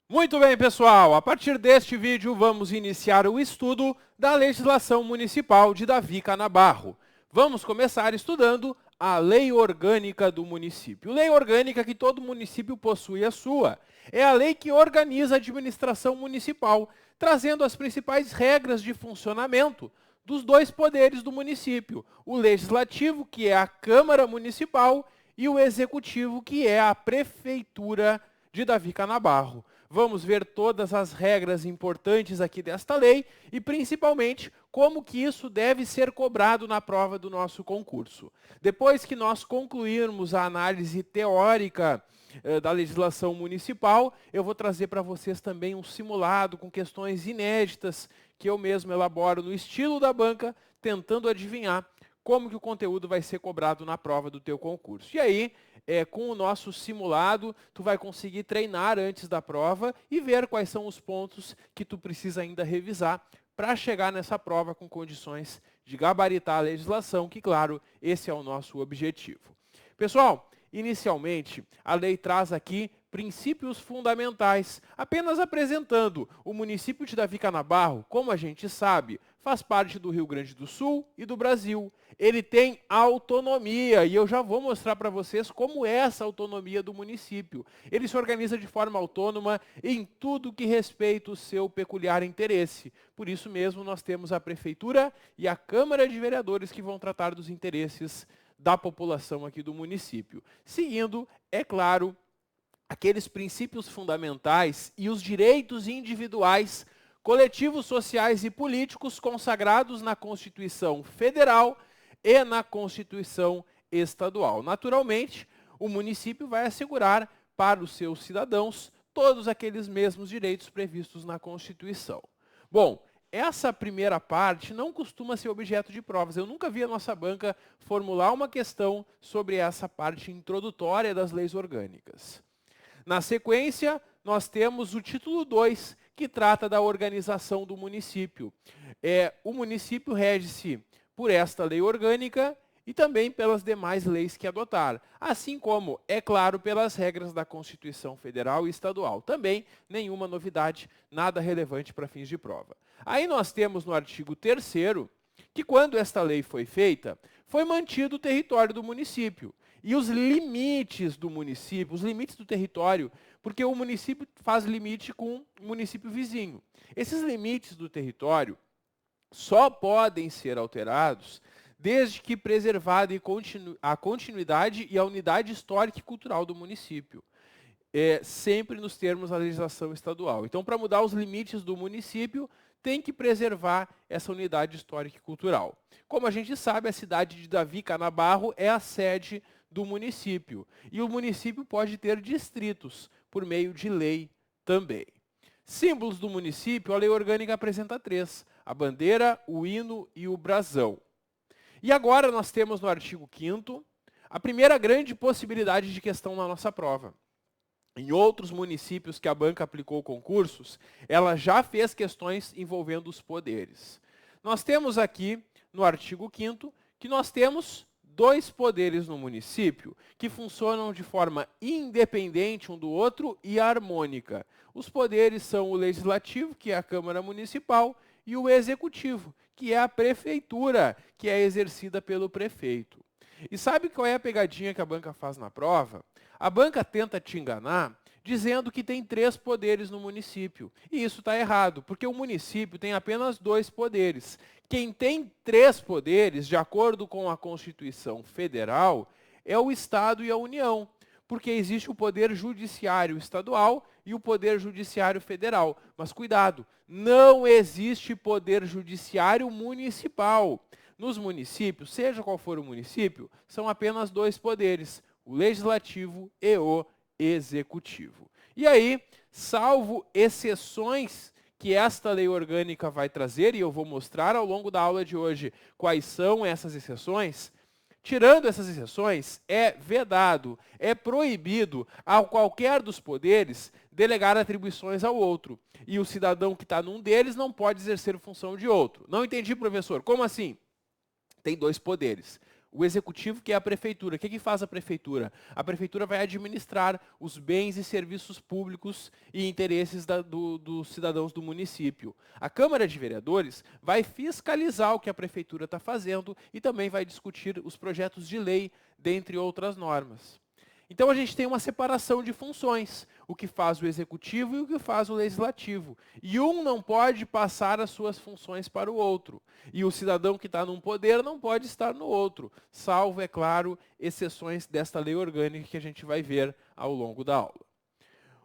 Muito bem, pessoal. A partir deste vídeo, vamos iniciar o estudo da legislação municipal de Davi Canabarro. Vamos começar estudando a lei orgânica do município. Lei orgânica que todo município possui a sua. É a lei que organiza a administração municipal, trazendo as principais regras de funcionamento dos dois poderes do município. O legislativo, que é a Câmara Municipal, e o executivo, que é a Prefeitura de Davi Canabarro. Vamos ver todas as regras importantes aqui desta lei e, principalmente, como que isso deve ser cobrado na prova do nosso concurso. Depois que nós concluirmos a análise teórica da legislação municipal, eu vou trazer para vocês também um simulado com questões inéditas que eu mesmo elaboro no estilo da banca, tentando adivinhar como que o conteúdo vai ser cobrado na prova do teu concurso. E aí, com o nosso simulado, tu vai conseguir treinar antes da prova e ver quais são os pontos que tu precisa ainda revisar para chegar nessa prova com condições de gabaritar a legislação, que, claro, esse é o nosso objetivo. Pessoal, inicialmente, a lei traz aqui princípios fundamentais, apenas apresentando o município de Davi Canabarro, como a gente sabe, faz parte do Rio Grande do Sul e do Brasil. Ele tem autonomia e eu já vou mostrar para vocês como é essa autonomia do município. Ele se organiza de forma autônoma em tudo que respeita o seu peculiar interesse. Por isso mesmo nós temos a Prefeitura e a Câmara de Vereadores que vão tratar dos interesses da população aqui do município. Seguindo, é claro, aqueles princípios fundamentais e os direitos individuais, coletivos, sociais e políticos consagrados na Constituição Federal e na Constituição Estadual. Naturalmente, o município vai assegurar para os seus cidadãos todos aqueles mesmos direitos previstos na Constituição. Bom, essa primeira parte não costuma ser objeto de provas. Eu nunca vi a nossa banca formular uma questão sobre essa parte introdutória das leis orgânicas. Na sequência, nós temos o título 2, que trata da organização do município. O município rege-se por esta lei orgânica e também pelas demais leis que adotar, assim como, é claro, pelas regras da Constituição Federal e Estadual. Também nenhuma novidade, nada relevante para fins de prova. Aí nós temos no artigo 3º que quando esta lei foi feita, foi mantido o território do município. E os limites do município, os limites do território, porque o município faz limite com o município vizinho. Esses limites do território só podem ser alterados desde que preservada a continuidade e a unidade histórica e cultural do município. Sempre nos termos da legislação estadual. Então, para mudar os limites do município, tem que preservar essa unidade histórica e cultural. Como a gente sabe, a cidade de Davi Canabarro é a sede do município. E o município pode ter distritos por meio de lei também. Símbolos do município, a lei orgânica apresenta 3. A bandeira, o hino e o brasão. E agora nós temos no artigo 5º a primeira grande possibilidade de questão na nossa prova. Em outros municípios que a banca aplicou concursos, ela já fez questões envolvendo os poderes. Nós temos aqui, no artigo 5º, que nós temos 2 poderes no município que funcionam de forma independente um do outro e harmônica. Os poderes são o legislativo, que é a Câmara Municipal, e o executivo, que é a Prefeitura, que é exercida pelo prefeito. E sabe qual é a pegadinha que a banca faz na prova? A banca tenta te enganar dizendo que tem 3 poderes no município. E isso está errado, porque o município tem apenas 2 poderes. Quem tem 3 poderes, de acordo com a Constituição Federal, é o Estado e a União. Porque existe o poder judiciário estadual e o poder judiciário federal. Mas cuidado, não existe poder judiciário municipal. Nos municípios, seja qual for o município, são apenas 2 poderes, o legislativo e o executivo. E aí, salvo exceções que esta lei orgânica vai trazer, e eu vou mostrar ao longo da aula de hoje quais são essas exceções, tirando essas exceções, é vedado, é proibido a qualquer dos poderes delegar atribuições ao outro. E o cidadão que está num deles não pode exercer função de outro. Não entendi, professor. Como assim? Tem 2 poderes. O executivo, que é a prefeitura. O que faz a prefeitura? A prefeitura vai administrar os bens e serviços públicos e interesses dos cidadãos do município. A Câmara de Vereadores vai fiscalizar o que a prefeitura está fazendo e também vai discutir os projetos de lei, dentre outras normas. Então a gente tem uma separação de funções, o que faz o executivo e o que faz o legislativo. E um não pode passar as suas funções para o outro. E o cidadão que está num poder não pode estar no outro, salvo, é claro, exceções desta lei orgânica que a gente vai ver ao longo da aula.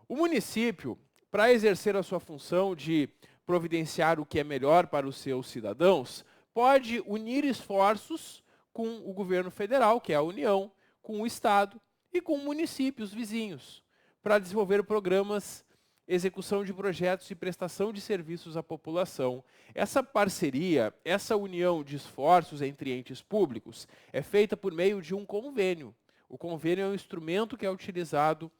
O município, para exercer a sua função de providenciar o que é melhor para os seus cidadãos, pode unir esforços com o governo federal, que é a União, com o Estado, e com municípios vizinhos, para desenvolver programas, execução de projetos e prestação de serviços à população. Essa parceria, essa união de esforços entre entes públicos é feita por meio de um convênio. O convênio é um instrumento que é utilizado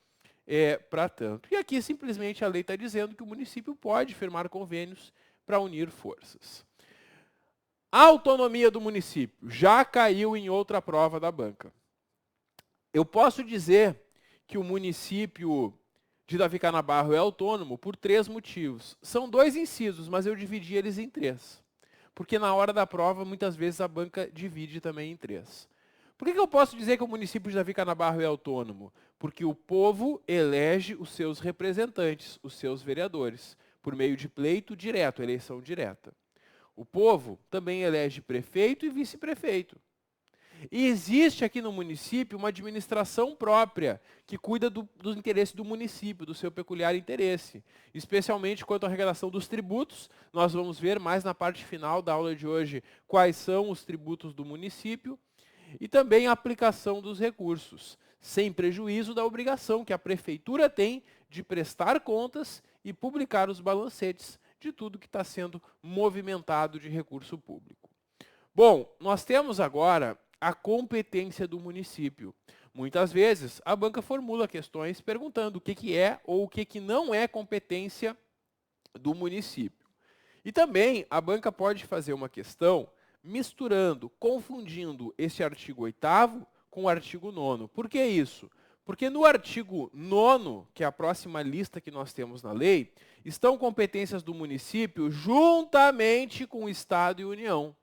para tanto. E aqui simplesmente a lei está dizendo que o município pode firmar convênios para unir forças. A autonomia do município já caiu em outra prova da banca. Eu posso dizer que o município de Davi Canabarro é autônomo por 3 motivos. São 2 incisos, mas eu dividi eles em 3. Porque na hora da prova, muitas vezes a banca divide também em 3. Por que eu posso dizer que o município de Davi Canabarro é autônomo? Porque o povo elege os seus representantes, os seus vereadores, por meio de pleito direto, eleição direta. O povo também elege prefeito e vice-prefeito. E existe aqui no município uma administração própria que cuida do interesse do município, do seu peculiar interesse. Especialmente quanto à arrecadação dos tributos, nós vamos ver mais na parte final da aula de hoje quais são os tributos do município e também a aplicação dos recursos, sem prejuízo da obrigação que a prefeitura tem de prestar contas e publicar os balancetes de tudo que está sendo movimentado de recurso público. Bom, nós temos agora a competência do município. Muitas vezes, a banca formula questões perguntando o que é ou o que não é competência do município. E também a banca pode fazer uma questão misturando, confundindo esse artigo 8º com o artigo 9º. Por que isso? Porque no artigo 9º, que é a próxima lista que nós temos na lei, estão competências do município juntamente com o Estado e União.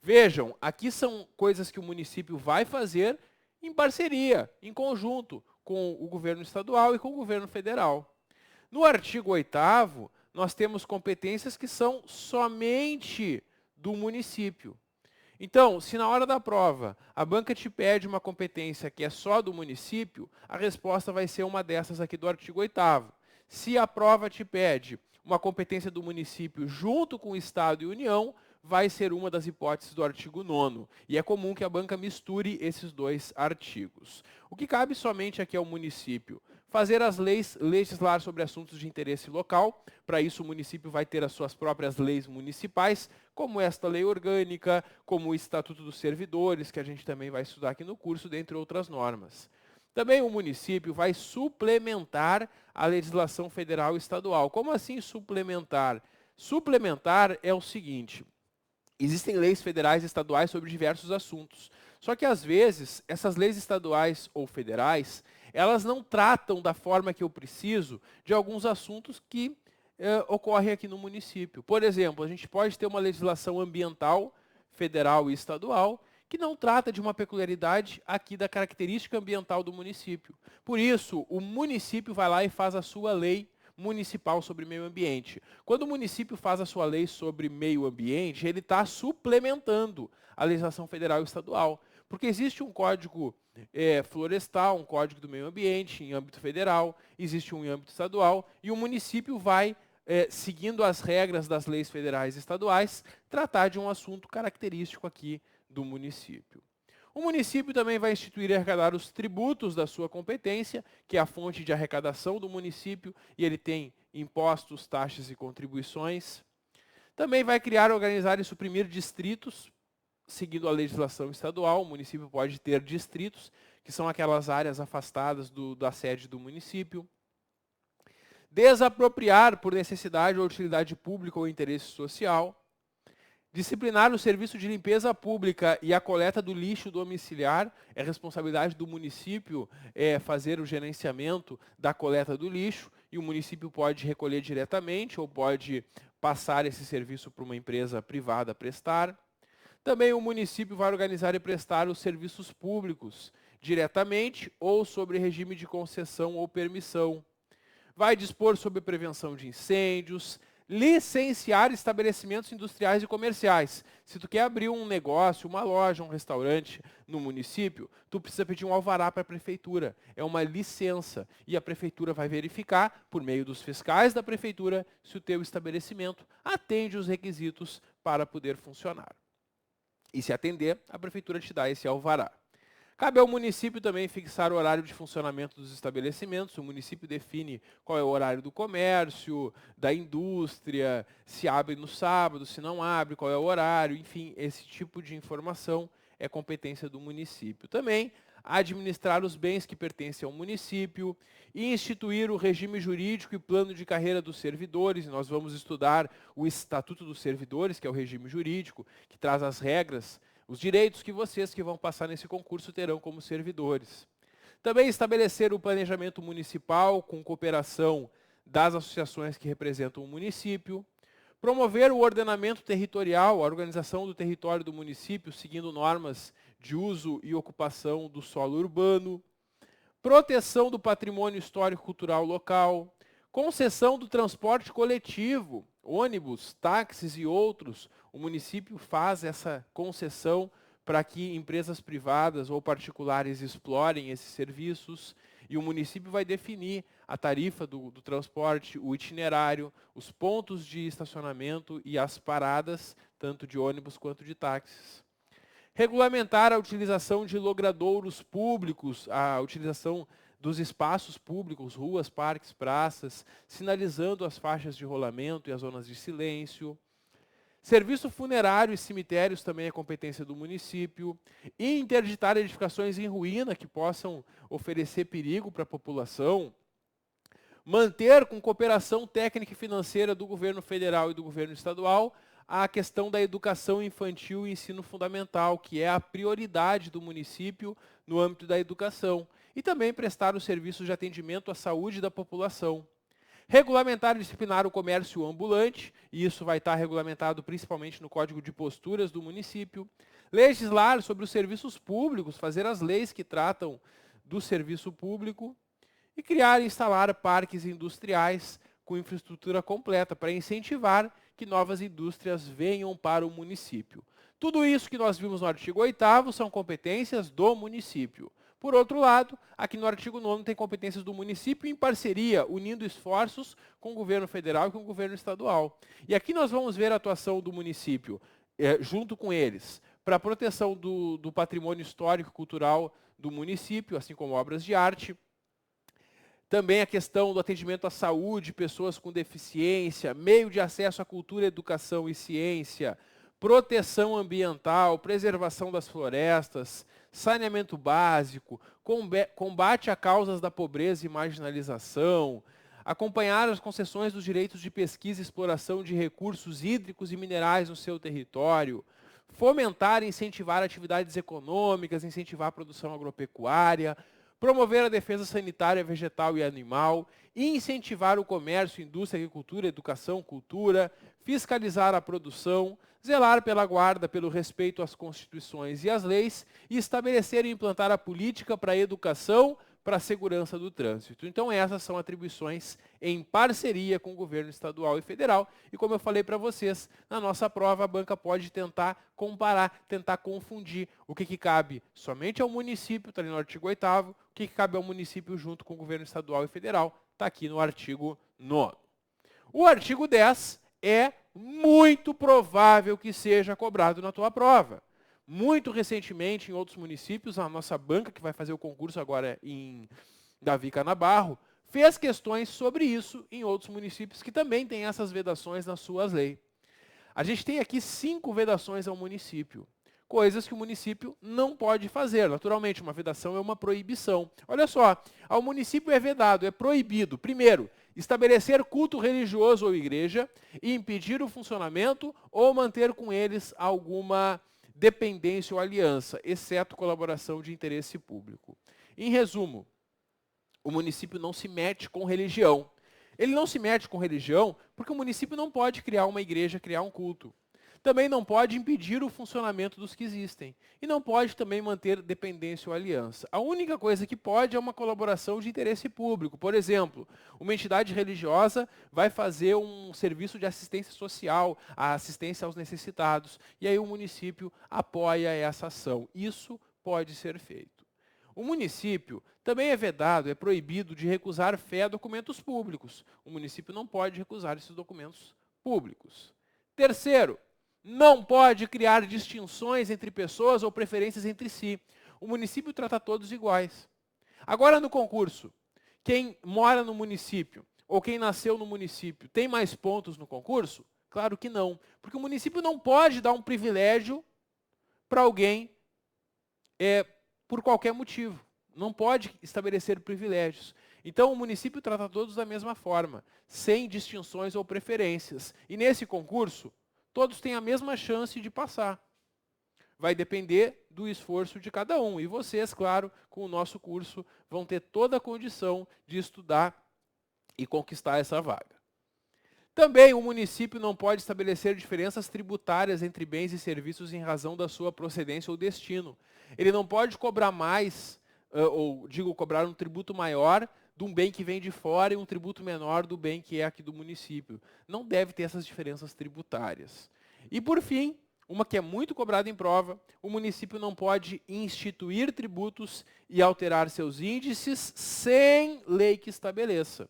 Vejam, aqui são coisas que o município vai fazer em parceria, em conjunto, com o governo estadual e com o governo federal. No artigo 8º, nós temos competências que são somente do município. Então, se na hora da prova a banca te pede uma competência que é só do município, a resposta vai ser uma dessas aqui do artigo 8º. Se a prova te pede uma competência do município junto com o Estado e União, vai ser uma das hipóteses do artigo 9º. E é comum que a banca misture esses 2 artigos. O que cabe somente aqui ao município? Fazer as leis, legislar sobre assuntos de interesse local. Para isso, o município vai ter as suas próprias leis municipais, como esta lei orgânica, como o Estatuto dos Servidores, que a gente também vai estudar aqui no curso, dentre outras normas. Também o município vai suplementar a legislação federal e estadual. Como assim suplementar? Suplementar é o seguinte: existem leis federais e estaduais sobre diversos assuntos. Só que, às vezes, essas leis estaduais ou federais, elas não tratam da forma que eu preciso de alguns assuntos que ocorrem aqui no município. Por exemplo, a gente pode ter uma legislação ambiental, federal e estadual, que não trata de uma peculiaridade aqui da característica ambiental do município. Por isso, o município vai lá e faz a sua lei municipal sobre meio ambiente. Quando o município faz a sua lei sobre meio ambiente, ele está suplementando a legislação federal e estadual. Porque existe um código florestal, um código do meio ambiente em âmbito federal, existe um em âmbito estadual, e o município vai, seguindo as regras das leis federais e estaduais, tratar de um assunto característico aqui do município. O município também vai instituir e arrecadar os tributos da sua competência, que é a fonte de arrecadação do município, e ele tem impostos, taxas e contribuições. Também vai criar, organizar e suprimir distritos, seguindo a legislação estadual. O município pode ter distritos, que são aquelas áreas afastadas da sede do município. Desapropriar por necessidade ou utilidade pública ou interesse social. Disciplinar o serviço de limpeza pública e a coleta do lixo domiciliar é responsabilidade do município fazer o gerenciamento da coleta do lixo e o município pode recolher diretamente ou pode passar esse serviço para uma empresa privada prestar. Também o município vai organizar e prestar os serviços públicos diretamente ou sobre regime de concessão ou permissão. Vai dispor sobre prevenção de incêndios, licenciar estabelecimentos industriais e comerciais. Se tu quer abrir um negócio, uma loja, um restaurante no município, tu precisa pedir um alvará para a prefeitura. É uma licença e a prefeitura vai verificar, por meio dos fiscais da prefeitura, se o teu estabelecimento atende os requisitos para poder funcionar. E se atender, a prefeitura te dá esse alvará. Cabe ao município também fixar o horário de funcionamento dos estabelecimentos. O município define qual é o horário do comércio, da indústria, se abre no sábado, se não abre, qual é o horário. Enfim, esse tipo de informação é competência do município. Também administrar os bens que pertencem ao município e instituir o regime jurídico e plano de carreira dos servidores. Nós vamos estudar o Estatuto dos Servidores, que é o regime jurídico, que traz as regras, os direitos que vocês que vão passar nesse concurso terão como servidores. Também estabelecer o planejamento municipal com cooperação das associações que representam o município. Promover o ordenamento territorial, a organização do território do município, seguindo normas de uso e ocupação do solo urbano. Proteção do patrimônio histórico-cultural local. Concessão do transporte coletivo, ônibus, táxis e outros. O município faz essa concessão para que empresas privadas ou particulares explorem esses serviços e o município vai definir a tarifa do transporte, o itinerário, os pontos de estacionamento e as paradas, tanto de ônibus quanto de táxis. Regulamentar a utilização de logradouros públicos, a utilização dos espaços públicos, ruas, parques, praças, sinalizando as faixas de rolamento e as zonas de silêncio. Serviço funerário e cemitérios também é competência do município. E interditar edificações em ruína que possam oferecer perigo para a população. Manter com cooperação técnica e financeira do governo federal e do governo estadual a questão da educação infantil e ensino fundamental, que é a prioridade do município no âmbito da educação. E também prestar os serviços de atendimento à saúde da população. Regulamentar e disciplinar o comércio ambulante, e isso vai estar regulamentado principalmente no Código de Posturas do município. Legislar sobre os serviços públicos, fazer as leis que tratam do serviço público. E criar e instalar parques industriais com infraestrutura completa para incentivar que novas indústrias venham para o município. Tudo isso que nós vimos no artigo 8º são competências do município. Por outro lado, aqui no artigo 9º tem competências do município em parceria, unindo esforços com o governo federal e com o governo estadual. E aqui nós vamos ver a atuação do município, junto com eles, para a proteção do patrimônio histórico e cultural do município, assim como obras de arte. Também a questão do atendimento à saúde, pessoas com deficiência, meio de acesso à cultura, educação e ciência, proteção ambiental, preservação das florestas, saneamento básico, combate a causas da pobreza e marginalização, acompanhar as concessões dos direitos de pesquisa e exploração de recursos hídricos e minerais no seu território, fomentar e incentivar atividades econômicas, incentivar a produção agropecuária, promover a defesa sanitária vegetal e animal, incentivar o comércio, indústria, agricultura, educação, cultura, fiscalizar a produção, zelar pela guarda, pelo respeito às constituições e às leis e estabelecer e implantar a política para a educação, para a segurança do trânsito. Então essas são atribuições em parceria com o governo estadual e federal. E como eu falei para vocês, na nossa prova a banca pode tentar comparar, tentar confundir o que cabe somente ao município, está ali no artigo 8º, o que cabe ao município junto com o governo estadual e federal, está aqui no artigo 9º. O artigo 10 é muito provável que seja cobrado na tua prova. Muito recentemente, em outros municípios, a nossa banca, que vai fazer o concurso agora em Davi Canabarro, fez questões sobre isso em outros municípios que também têm essas vedações nas suas leis. A gente tem aqui 5 vedações ao município, coisas que o município não pode fazer. Naturalmente, uma vedação é uma proibição. Olha só, ao município é vedado, é proibido, primeiro, estabelecer culto religioso ou igreja e impedir o funcionamento ou manter com eles alguma dependência ou aliança, exceto colaboração de interesse público. Em resumo, o município não se mete com religião. Ele não se mete com religião porque o município não pode criar uma igreja, criar um culto. Também não pode impedir o funcionamento dos que existem. E não pode também manter dependência ou aliança. A única coisa que pode é uma colaboração de interesse público. Por exemplo, uma entidade religiosa vai fazer um serviço de assistência social, a assistência aos necessitados. E aí o município apoia essa ação. Isso pode ser feito. O município também é vedado, é proibido de recusar fé a documentos públicos. O município não pode recusar esses documentos públicos. Terceiro, não pode criar distinções entre pessoas ou preferências entre si. O município trata todos iguais. Agora, no concurso, quem mora no município ou quem nasceu no município tem mais pontos no concurso? Claro que não, porque o município não pode dar um privilégio para alguém por qualquer motivo. Não pode estabelecer privilégios. Então, o município trata todos da mesma forma, sem distinções ou preferências. E nesse concurso, todos têm a mesma chance de passar. Vai depender do esforço de cada um. E vocês, claro, com o nosso curso, vão ter toda a condição de estudar e conquistar essa vaga. Também o município não pode estabelecer diferenças tributárias entre bens e serviços em razão da sua procedência ou destino. Ele não pode cobrar mais, cobrar um tributo maior de um bem que vem de fora e um tributo menor do bem que é aqui do município. Não deve ter essas diferenças tributárias. E por fim, uma que é muito cobrada em prova, o município não pode instituir tributos e alterar seus índices sem lei que estabeleça.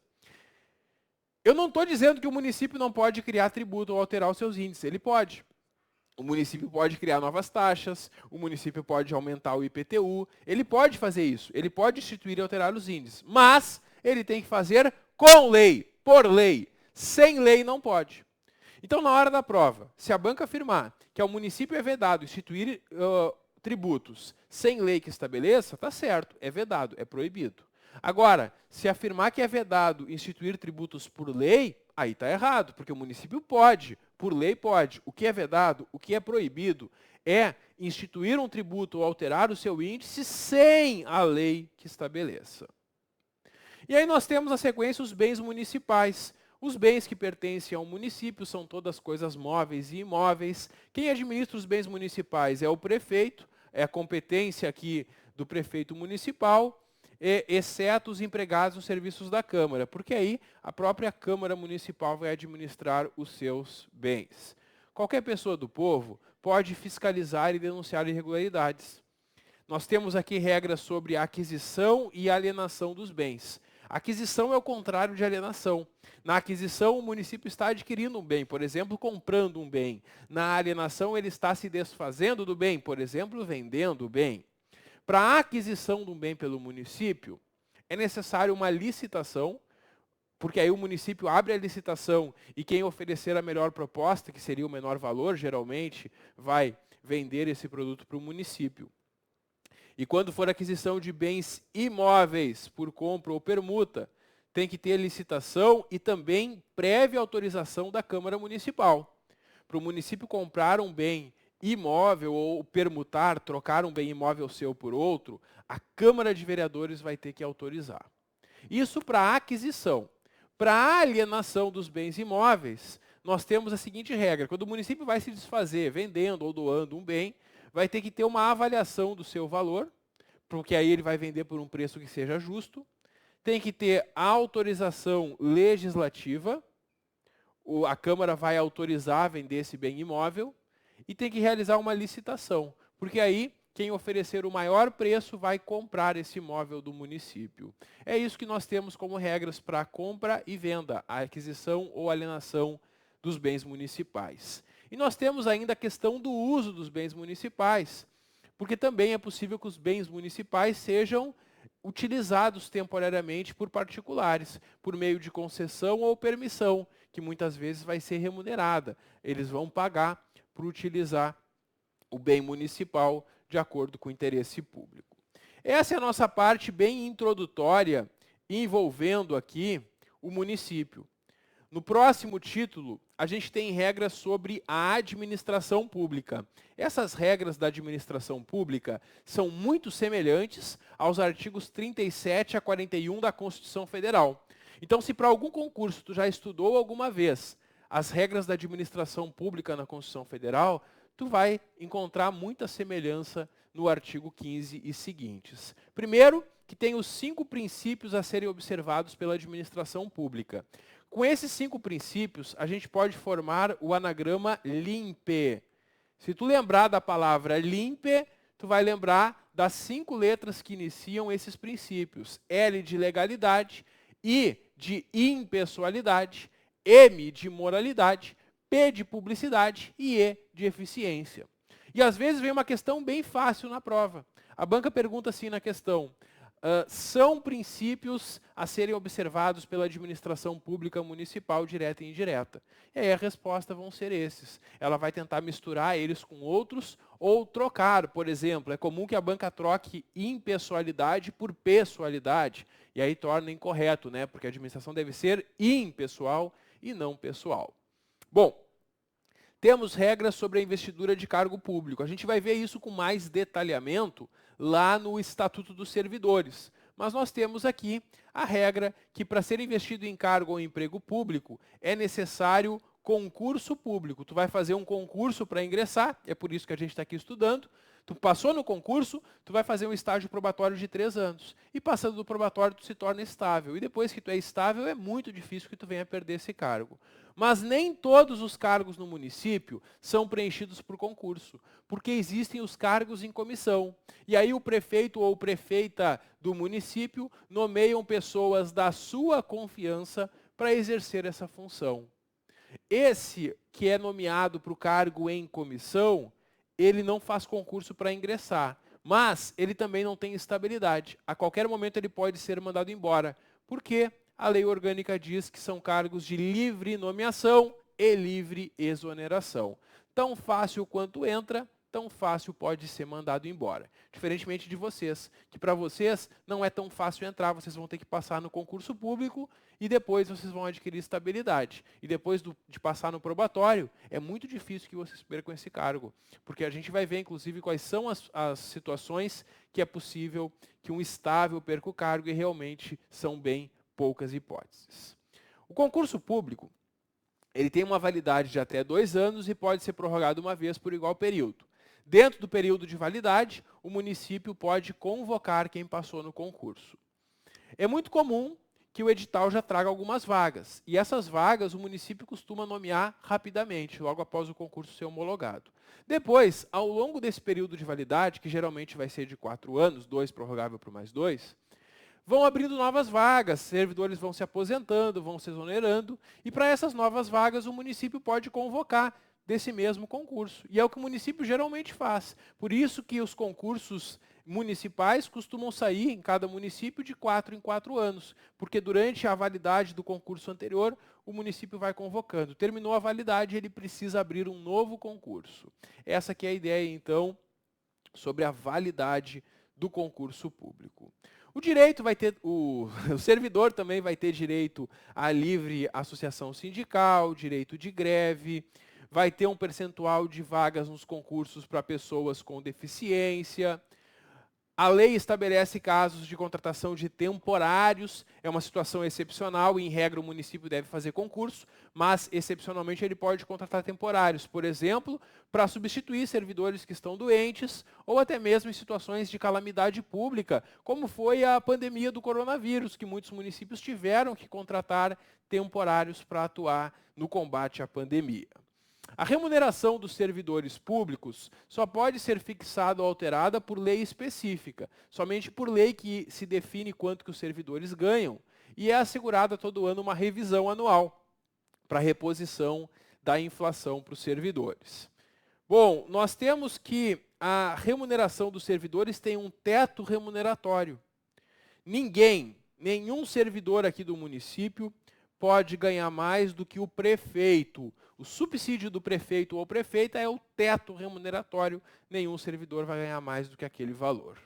Eu não estou dizendo que o município não pode criar tributo ou alterar os seus índices, ele pode. O município pode criar novas taxas, o município pode aumentar o IPTU, ele pode fazer isso, ele pode instituir e alterar os índices, mas ele tem que fazer com lei, por lei. Sem lei não pode. Então, na hora da prova, se a banca afirmar que ao município é vedado instituir tributos sem lei que estabeleça, está certo, é vedado, é proibido. Agora, se afirmar que é vedado instituir tributos por lei, aí está errado, porque o município pode, por lei pode. O que é vedado, o que é proibido, é instituir um tributo ou alterar o seu índice sem a lei que estabeleça. E aí nós temos a sequência os bens municipais. Os bens que pertencem ao município são todas coisas móveis e imóveis. Quem administra os bens municipais é o prefeito, é a competência aqui do prefeito municipal, exceto os empregados nos serviços da Câmara, porque aí a própria Câmara Municipal vai administrar os seus bens. Qualquer pessoa do povo pode fiscalizar e denunciar irregularidades. Nós temos aqui regras sobre a aquisição e alienação dos bens. Aquisição é o contrário de alienação. Na aquisição, o município está adquirindo um bem, por exemplo, comprando um bem. Na alienação, ele está se desfazendo do bem, por exemplo, vendendo o bem. Para a aquisição de um bem pelo município, é necessário uma licitação, porque aí o município abre a licitação e quem oferecer a melhor proposta, que seria o menor valor, geralmente, vai vender esse produto para o município. E quando for aquisição de bens imóveis por compra ou permuta, tem que ter licitação e também prévia autorização da Câmara Municipal. Para o município comprar um bem imóvel ou permutar, trocar um bem imóvel seu por outro, a Câmara de Vereadores vai ter que autorizar. Isso para a aquisição. Para a alienação dos bens imóveis, nós temos a seguinte regra: quando o município vai se desfazer, vendendo ou doando um bem, vai ter que ter uma avaliação do seu valor, porque aí ele vai vender por um preço que seja justo. Tem que ter a autorização legislativa, a Câmara vai autorizar a vender esse bem imóvel, e tem que realizar uma licitação, porque aí quem oferecer o maior preço vai comprar esse imóvel do município. É isso que nós temos como regras para a compra e venda, a aquisição ou alienação dos bens municipais. E nós temos ainda a questão do uso dos bens municipais, porque também é possível que os bens municipais sejam utilizados temporariamente por particulares, por meio de concessão ou permissão, que muitas vezes vai ser remunerada. Eles vão pagar por utilizar o bem municipal de acordo com o interesse público. Essa é a nossa parte bem introdutória, envolvendo aqui o município. No próximo título, a gente tem regras sobre a administração pública. Essas regras da administração pública são muito semelhantes aos artigos 37 a 41 da Constituição Federal. Então, se para algum concurso tu já estudou alguma vez as regras da administração pública na Constituição Federal, tu vai encontrar muita semelhança no artigo 15 e seguintes. Primeiro, que tem os 5 princípios a serem observados pela administração pública. Com esses 5 princípios, a gente pode formar o anagrama LIMPE. Se tu lembrar da palavra LIMPE, tu vai lembrar das 5 letras que iniciam esses princípios. L de legalidade, I de impessoalidade, M de moralidade, P de publicidade e E de eficiência. E às vezes vem uma questão bem fácil na prova. A banca pergunta assim na questão: são princípios a serem observados pela administração pública municipal direta e indireta? E aí a resposta vão ser esses. Ela vai tentar misturar eles com outros ou trocar. Por exemplo, é comum que a banca troque impessoalidade por pessoalidade. E aí torna incorreto, né? Porque a administração deve ser impessoal e não pessoal. Bom, temos regras sobre a investidura de cargo público. A gente vai ver isso com mais detalhamento lá no Estatuto dos Servidores. Mas nós temos aqui a regra que para ser investido em cargo ou emprego público é necessário concurso público. Tu vai fazer um concurso para ingressar, é por isso que a gente está aqui estudando. Tu passou no concurso, tu vai fazer um estágio probatório de 3 anos. E passando do probatório, tu se torna estável. E depois que tu é estável, é muito difícil que tu venha perder esse cargo. Mas nem todos os cargos no município são preenchidos por concurso, porque existem os cargos em comissão. E aí o prefeito ou prefeita do município nomeiam pessoas da sua confiança para exercer essa função. Esse que é nomeado para o cargo em comissão, ele não faz concurso para ingressar, mas ele também não tem estabilidade. A qualquer momento ele pode ser mandado embora, porque a lei orgânica diz que são cargos de livre nomeação e livre exoneração. Tão fácil quanto entra, tão fácil pode ser mandado embora. Diferentemente de vocês, que para vocês não é tão fácil entrar, vocês vão ter que passar no concurso público e depois vocês vão adquirir estabilidade. E depois de passar no probatório, é muito difícil que vocês percam esse cargo, porque a gente vai ver, inclusive, quais são as situações que é possível que um estável perca o cargo e realmente são bem poucas hipóteses. O concurso público, ele tem uma validade de até 2 anos e pode ser prorrogado uma vez por igual período. Dentro do período de validade, o município pode convocar quem passou no concurso. É muito comum que o edital já traga algumas vagas, e essas vagas o município costuma nomear rapidamente, logo após o concurso ser homologado. Depois, ao longo desse período de validade, que geralmente vai ser de 4 anos, 2 prorrogável por mais 2, vão abrindo novas vagas, servidores vão se aposentando, vão se exonerando, e para essas novas vagas o município pode convocar desse mesmo concurso. E é o que o município geralmente faz. Por isso que os concursos municipais costumam sair em cada município de 4 em 4 anos, porque durante a validade do concurso anterior, o município vai convocando. Terminou a validade, ele precisa abrir um novo concurso. Essa que é a ideia, então, sobre a validade do concurso público. O direito vai ter, o servidor também vai ter direito à livre associação sindical, direito de greve, vai ter um percentual de vagas nos concursos para pessoas com deficiência. A lei estabelece casos de contratação de temporários, é uma situação excepcional e, em regra, o município deve fazer concurso, mas, excepcionalmente, ele pode contratar temporários, por exemplo, para substituir servidores que estão doentes ou até mesmo em situações de calamidade pública, como foi a pandemia do coronavírus, que muitos municípios tiveram que contratar temporários para atuar no combate à pandemia. A remuneração dos servidores públicos só pode ser fixada ou alterada por lei específica, somente por lei que se define quanto que os servidores ganham, e é assegurada todo ano uma revisão anual para reposição da inflação para os servidores. Bom, nós temos que a remuneração dos servidores tem um teto remuneratório. Nenhum servidor aqui do município pode ganhar mais do que o prefeito. O subsídio do prefeito ou prefeita é o teto remuneratório. Nenhum servidor vai ganhar mais do que aquele valor.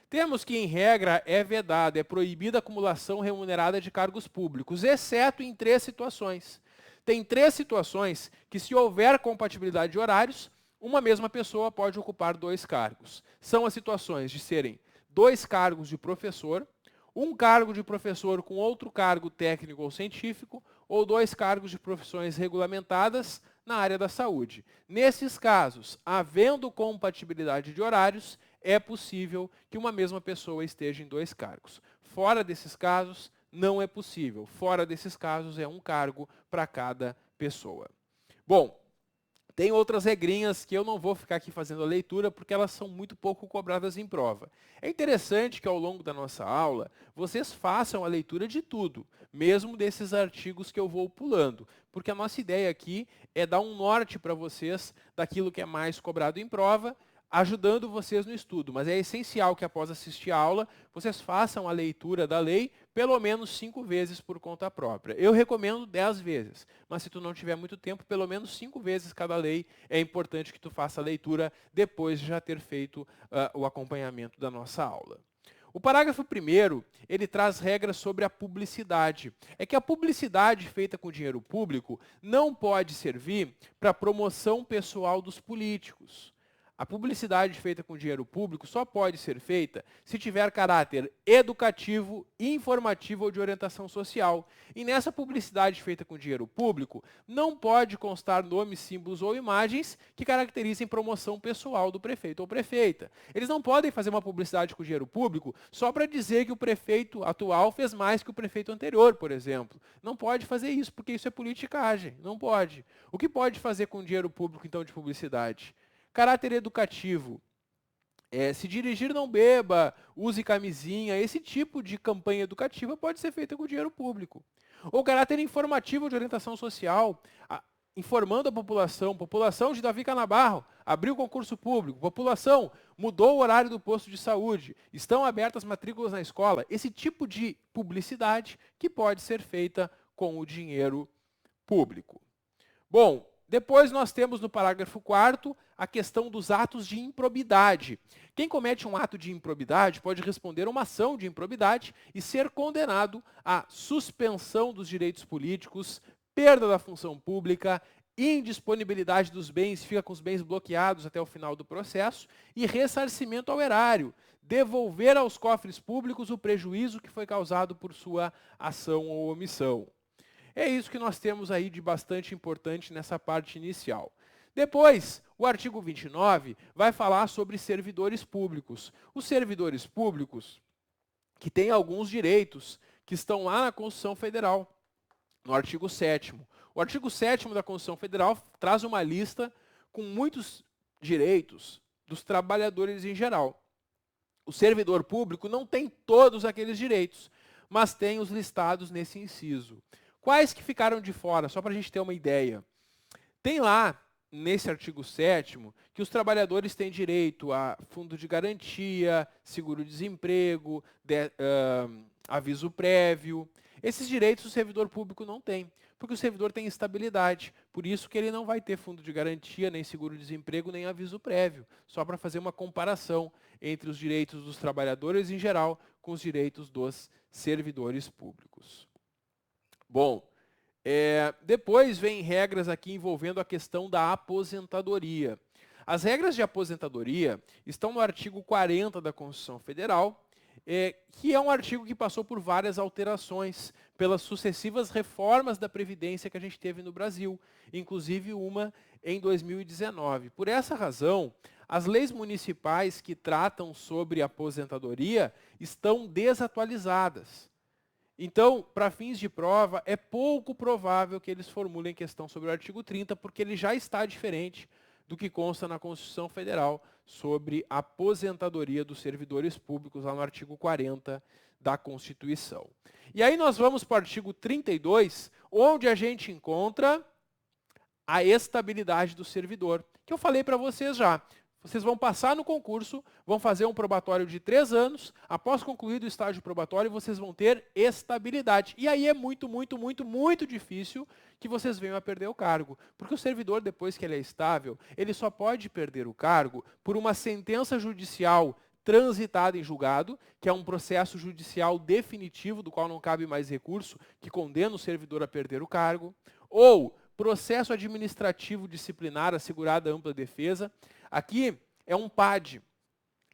Temos que, em regra, é vedado, é proibida a acumulação remunerada de cargos públicos, exceto em 3 situações. Tem 3 situações que, se houver compatibilidade de horários, uma mesma pessoa pode ocupar 2 cargos. São as situações de serem 2 cargos de professor, um cargo de professor com outro cargo técnico ou científico, ou 2 cargos de profissões regulamentadas na área da saúde. Nesses casos, havendo compatibilidade de horários, é possível que uma mesma pessoa esteja em 2 cargos. Fora desses casos, não é possível. Fora desses casos, é um cargo para cada pessoa. Bom, tem outras regrinhas que eu não vou ficar aqui fazendo a leitura porque elas são muito pouco cobradas em prova. É interessante que ao longo da nossa aula vocês façam a leitura de tudo, mesmo desses artigos que eu vou pulando, porque a nossa ideia aqui é dar um norte para vocês daquilo que é mais cobrado em prova, ajudando vocês no estudo, mas é essencial que após assistir a aula, vocês façam a leitura da lei pelo menos 5 vezes por conta própria. Eu recomendo 10 vezes, mas se tu não tiver muito tempo, pelo menos 5 vezes cada lei, é importante que tu faça a leitura depois de já ter feito o acompanhamento da nossa aula. O parágrafo 1º, ele traz regras sobre a publicidade. É que a publicidade feita com dinheiro público não pode servir para promoção pessoal dos políticos. A publicidade feita com dinheiro público só pode ser feita se tiver caráter educativo, informativo ou de orientação social. E nessa publicidade feita com dinheiro público, não pode constar nomes, símbolos ou imagens que caracterizem promoção pessoal do prefeito ou prefeita. Eles não podem fazer uma publicidade com dinheiro público só para dizer que o prefeito atual fez mais que o prefeito anterior, por exemplo. Não pode fazer isso, porque isso é politicagem. Não pode. O que pode fazer com dinheiro público, então, de publicidade? Caráter educativo. Se dirigir não beba, use camisinha, esse tipo de campanha educativa pode ser feita com dinheiro público. Ou caráter informativo de orientação social, informando a população de Davi Canabarro, abriu concurso público, população, mudou o horário do posto de saúde, estão abertas matrículas na escola, esse tipo de publicidade que pode ser feita com o dinheiro público. Bom, depois nós temos no parágrafo 4º a questão dos atos de improbidade. Quem comete um ato de improbidade pode responder a uma ação de improbidade e ser condenado à suspensão dos direitos políticos, perda da função pública, indisponibilidade dos bens, fica com os bens bloqueados até o final do processo, e ressarcimento ao erário, devolver aos cofres públicos o prejuízo que foi causado por sua ação ou omissão. É isso que nós temos aí de bastante importante nessa parte inicial. Depois, o artigo 29 vai falar sobre servidores públicos. Os servidores públicos, que têm alguns direitos, que estão lá na Constituição Federal, no artigo 7º. O artigo 7º da Constituição Federal traz uma lista com muitos direitos dos trabalhadores em geral. O servidor público não tem todos aqueles direitos, mas tem os listados nesse inciso. Quais que ficaram de fora? Só para a gente ter uma ideia. Tem lá, nesse artigo 7º, que os trabalhadores têm direito a fundo de garantia, seguro-desemprego, aviso prévio. Esses direitos o servidor público não tem, porque o servidor tem estabilidade. Por isso que ele não vai ter fundo de garantia, nem seguro-desemprego, nem aviso prévio. Só para fazer uma comparação entre os direitos dos trabalhadores em geral com os direitos dos servidores públicos. Bom, depois vem regras aqui envolvendo a questão da aposentadoria. As regras de aposentadoria estão no artigo 40 da Constituição Federal, que é um artigo que passou por várias alterações pelas sucessivas reformas da Previdência que a gente teve no Brasil, inclusive uma em 2019. Por essa razão, as leis municipais que tratam sobre aposentadoria estão desatualizadas. Então, para fins de prova, é pouco provável que eles formulem questão sobre o artigo 30, porque ele já está diferente do que consta na Constituição Federal sobre a aposentadoria dos servidores públicos, lá no artigo 40 da Constituição. E aí nós vamos para o artigo 32, onde a gente encontra a estabilidade do servidor, que eu falei para vocês já. Vocês vão passar no concurso, vão fazer um probatório de 3 anos, após concluído o estágio probatório, vocês vão ter estabilidade. E aí é muito, muito, muito, muito difícil que vocês venham a perder o cargo. Porque o servidor, depois que ele é estável, ele só pode perder o cargo por uma sentença judicial transitada em julgado, que é um processo judicial definitivo, do qual não cabe mais recurso, que condena o servidor a perder o cargo, ou processo administrativo disciplinar assegurada ampla defesa. Aqui é um PAD,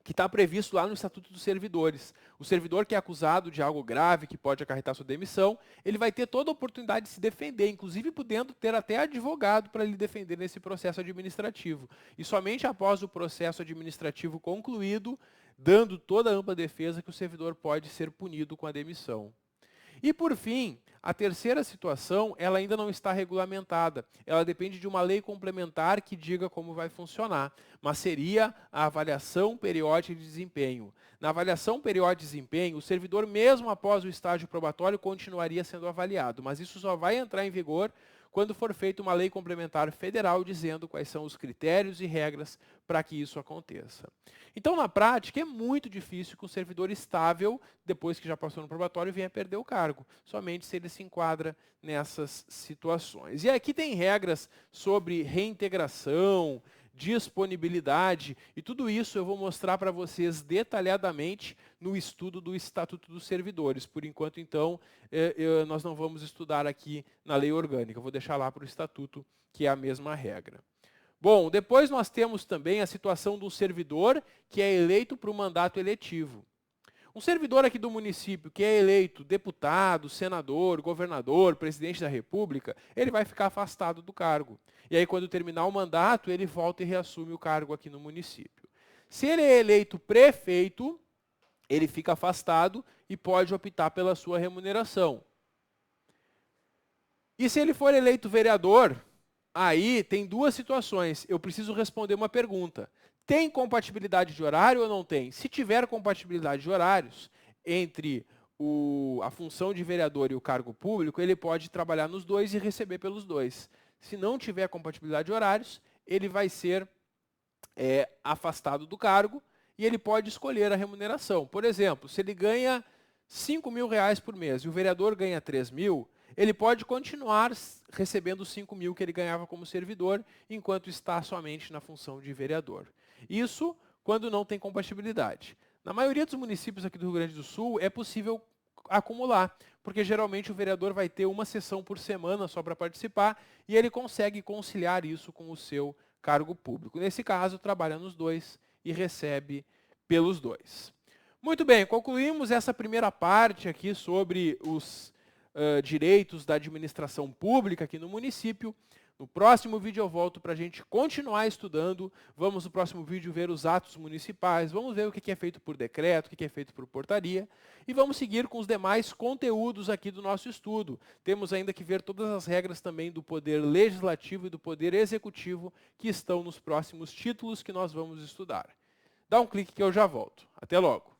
que está previsto lá no Estatuto dos Servidores. O servidor que é acusado de algo grave, que pode acarretar sua demissão, ele vai ter toda a oportunidade de se defender, inclusive podendo ter até advogado para lhe defender nesse processo administrativo. E somente após o processo administrativo concluído, dando toda a ampla defesa, que o servidor pode ser punido com a demissão. E, por fim, a terceira situação, ela ainda não está regulamentada. Ela depende de uma lei complementar que diga como vai funcionar, mas seria a avaliação periódica de desempenho. Na avaliação periódica de desempenho, o servidor, mesmo após o estágio probatório, continuaria sendo avaliado, mas isso só vai entrar em vigor quando for feita uma lei complementar federal dizendo quais são os critérios e regras para que isso aconteça. Então, na prática, é muito difícil que um servidor estável, depois que já passou no probatório, venha perder o cargo, somente se ele se enquadra nessas situações. E aqui tem regras sobre reintegração, disponibilidade, e tudo isso eu vou mostrar para vocês detalhadamente no estudo do Estatuto dos Servidores. Por enquanto, então, nós não vamos estudar aqui na lei orgânica, eu vou deixar lá para o Estatuto, que é a mesma regra. Bom, depois nós temos também a situação do servidor que é eleito para o mandato eletivo. Um servidor aqui do município que é eleito deputado, senador, governador, presidente da República, ele vai ficar afastado do cargo. E aí, quando terminar o mandato, ele volta e reassume o cargo aqui no município. Se ele é eleito prefeito, ele fica afastado e pode optar pela sua remuneração. E se ele for eleito vereador, aí tem duas situações. Eu preciso responder uma pergunta. Tem compatibilidade de horário ou não tem? Se tiver compatibilidade de horários entre a função de vereador e o cargo público, ele pode trabalhar nos dois e receber pelos dois. Se não tiver compatibilidade de horários, ele vai ser afastado do cargo e ele pode escolher a remuneração. Por exemplo, se ele ganha R$5.000 por mês e o vereador ganha 3.000, ele pode continuar recebendo os 5.000 que ele ganhava como servidor, enquanto está somente na função de vereador. Isso quando não tem compatibilidade. Na maioria dos municípios aqui do Rio Grande do Sul, é possível acumular, porque geralmente o vereador vai ter uma sessão por semana só para participar, e ele consegue conciliar isso com o seu cargo público. Nesse caso, trabalha nos dois e recebe pelos dois. Muito bem, concluímos essa primeira parte aqui sobre os direitos da administração pública aqui no município. No próximo vídeo eu volto para a gente continuar estudando. Vamos no próximo vídeo ver os atos municipais, vamos ver o que é feito por decreto, o que é feito por portaria, e vamos seguir com os demais conteúdos aqui do nosso estudo. Temos ainda que ver todas as regras também do poder legislativo e do poder executivo que estão nos próximos títulos que nós vamos estudar. Dá um clique que eu já volto. Até logo!